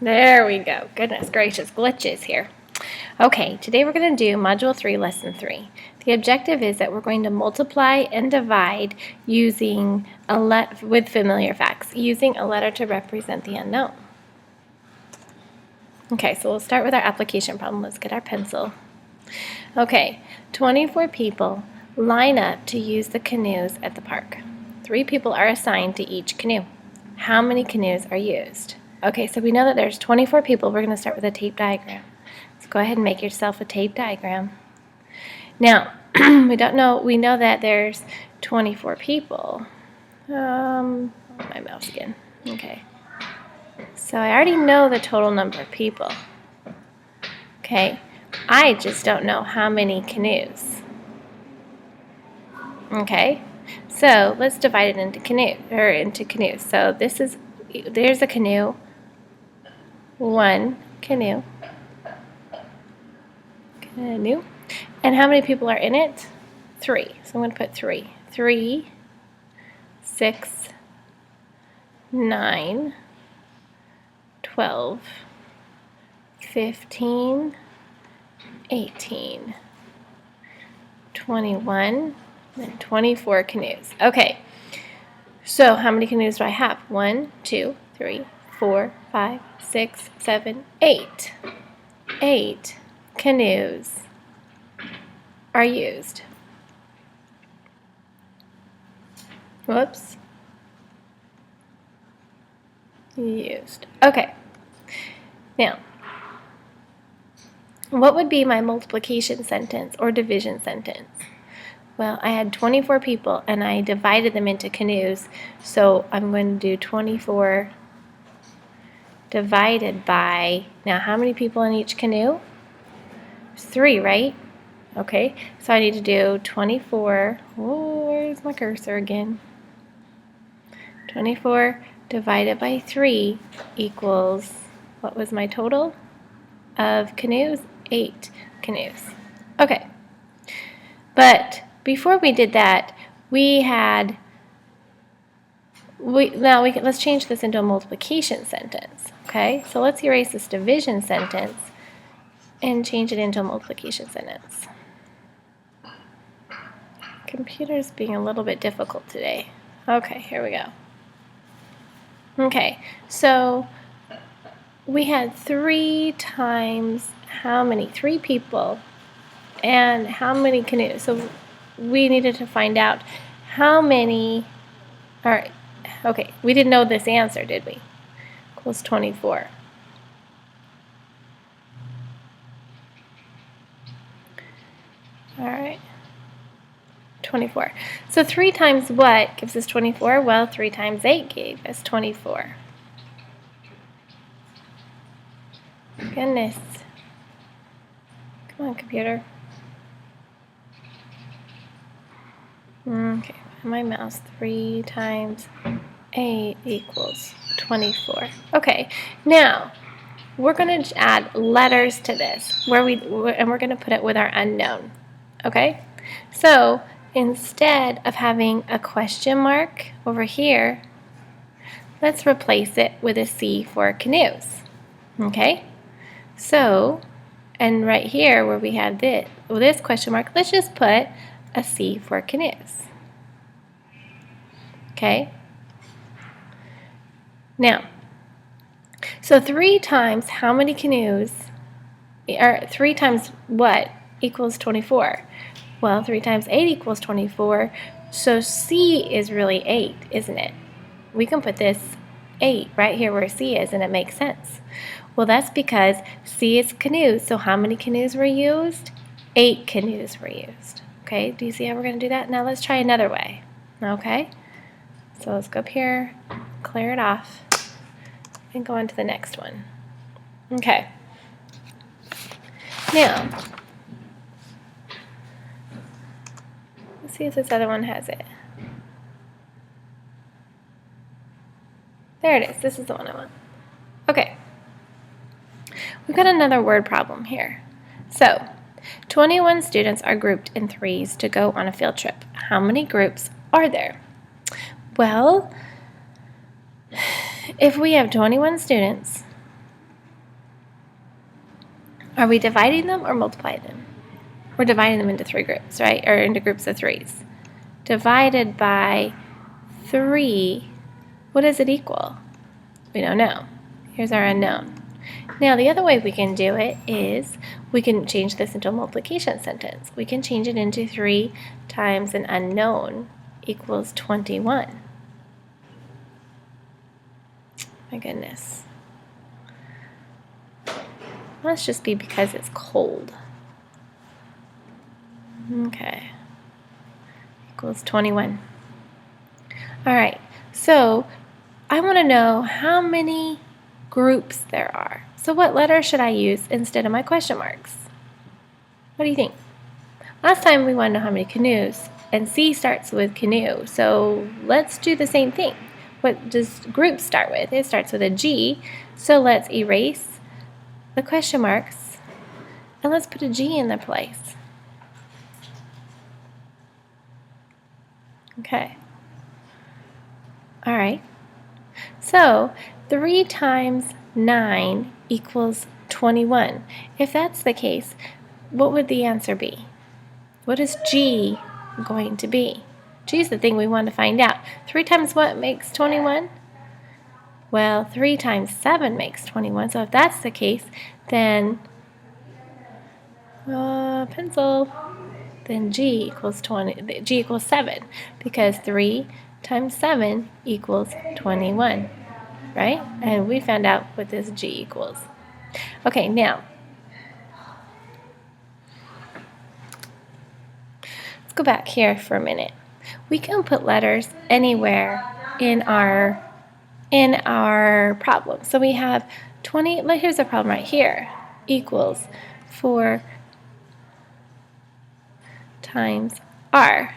There we go. Goodness gracious, glitches here. Okay, today we're going to do Module 3, Lesson 3. The objective is that we're going to multiply and divide using with familiar facts, using a letter to represent the unknown. Okay, so we'll start with our application problem. Let's get our pencil. Okay, 24 people line up to use the canoes at the park. 3 people are assigned to each canoe. How many canoes are used? Okay, so we know that there's 24 people. We're going to start with a tape diagram. So go ahead and make yourself a tape diagram. Now, we know that there's 24 people. My mouse again. Okay. So I already know the total number of people. Okay. I just don't know how many canoes. Okay. So let's divide it into canoes. So there's a canoe. 1 canoe. And how many people are in it? 3. So I'm going to put 3. 3, 6, 9, 12, 15, 18, 21, and 24 canoes. Okay, so how many canoes do I have? 1, 2, 3, 4, 5, 6, 7, 8. 8 canoes are used. Whoops. Used. Okay. Now, what would be my multiplication sentence or division sentence? Well, I had 24 people and I divided them into canoes, so I'm going to do 24 divided by, now how many people in each canoe? There's 3, right? Okay, so I need to do 24, where's my cursor again? 24 divided by 3 equals, what was my total of canoes? 8 canoes. Okay, but before we did that, let's change this into a multiplication sentence. Okay, so let's erase this division sentence and change it into a multiplication sentence. Computer's being a little bit difficult today. Okay, here we go. Okay, so we had 3 times how many? 3 people and how many canoes? So we needed to find out how many, okay, we didn't know this answer, did we? Equals 24. All right. 24. So 3 times what gives us 24? Well, 3 times 8 gave us 24. Goodness. Come on, computer. Okay, my mouse. 3 times 8 equals 24. Okay, now we're going to add letters to this, and we're going to put it with our unknown. Okay, so instead of having a question mark over here, let's replace it with a C for canoes. Okay, so, and right here where we have this question mark, let's just put a C for canoes. Okay, now, so 3 times how many canoes, or 3 times what equals 24? Well, 3 times 8 equals 24, so C is really 8, isn't it? We can put this 8 right here where C is, and it makes sense. Well, that's because C is canoes, so how many canoes were used? 8 canoes were used. Okay, do you see how we're going to do that? Now let's try another way. Okay, so let's go up here, clear it off, and go on to the next one. Okay, now let's see if this other one has it. There it is. This is the one I want. Okay. We've got another word problem here. So, 21 students are grouped in 3s to go on a field trip. How many groups are there? Well, if we have 21 students Are we dividing them or multiplying them? We're dividing them into 3 groups, right? Or into groups of 3s. Divided by 3, what does it equal? We don't know. Here's our unknown. Now, the other way we can do it is we can change this into a multiplication sentence. We can change it into 3 times an unknown equals 21. My goodness. Must just be because it's cold. Okay. Equals 21. All right. So I want to know how many groups there are. So what letter should I use instead of my question marks? What do you think? Last time we wanted to know how many canoes, and C starts with canoe. So let's do the same thing. What does group start with? It starts with a G. So let's erase the question marks and let's put a G in their place. Okay. All right. So 3 times 9 equals 21. If that's the case, what would the answer be? What is G going to be? G is the thing we want to find out. 3 times what makes 21? Well, 3 times 7 makes 21. So if that's the case, then pencil. Then G equals 20. G equals 7 because 3 times 7 equals 21, right? And we found out what this G equals. Okay, now let's go back here for a minute. We can put letters anywhere in our problem. So we have 20. Here's a problem right here. Equals 4 times R.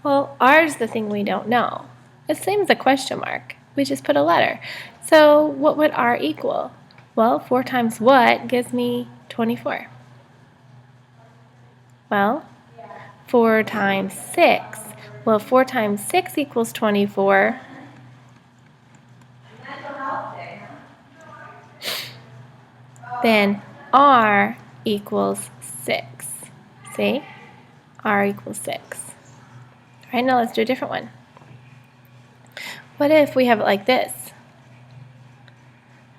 Well, R is the thing we don't know. It's the same as a question mark. We just put a letter. So what would R equal? Well, 4 times what gives me 24? Well, 4 times 6. Well, 4 times 6 equals 24. Then R equals 6. See? R equals 6. All right, now let's do a different one. What if we have it like this?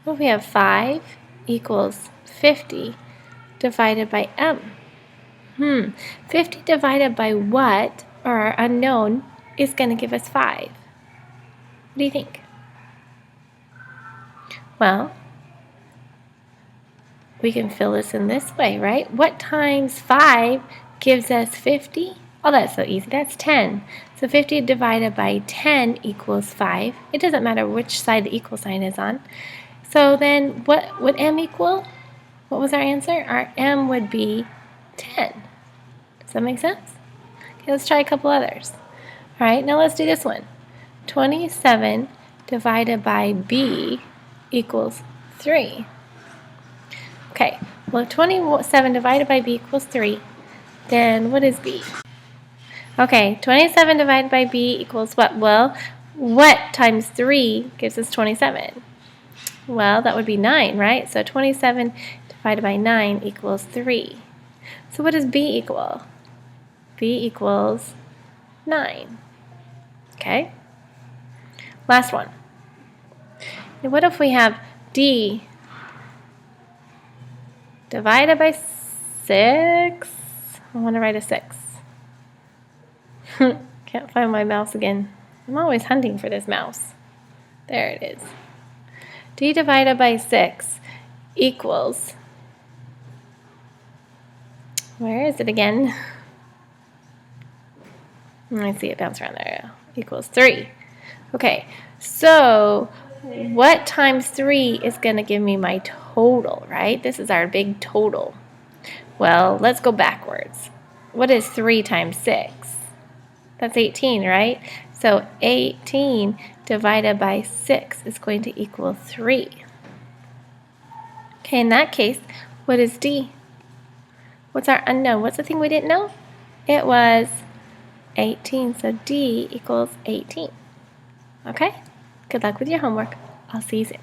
What if we have 5 equals 50 divided by M? 50 divided by what, or our unknown, is going to give us 5? What do you think? Well, we can fill this in this way, right? What times 5 gives us 50? Oh, that's so easy. That's 10. So 50 divided by 10 equals 5. It doesn't matter which side the equal sign is on. So then what would M equal? What was our answer? Our M would be 10. Does that make sense? Okay, let's try a couple others. All right, now let's do this one. 27 divided by B equals 3. Okay, well, if 27 divided by B equals 3, then what is B? Okay, 27 divided by B equals what? Well, what times 3 gives us 27? Well, that would be 9, right? So 27 divided by 9 equals 3. So what does B equal? B equals 9. Okay? Last one. Now what if we have D divided by 6? I want to write a 6. Can't find my mouse again. I'm always hunting for this mouse. There it is. D divided by 6 equals, where is it again? I see it bounce around there. Equals 3. Okay, so what times 3 is going to give me my total, right? This is our big total. Well, let's go backwards. What is 3 times 6? That's 18, right? So 18 divided by 6 is going to equal 3. Okay, in that case, what is D? What's our unknown? What's the thing we didn't know? It was 18, so D equals 18. Okay? Good luck with your homework. I'll see you soon.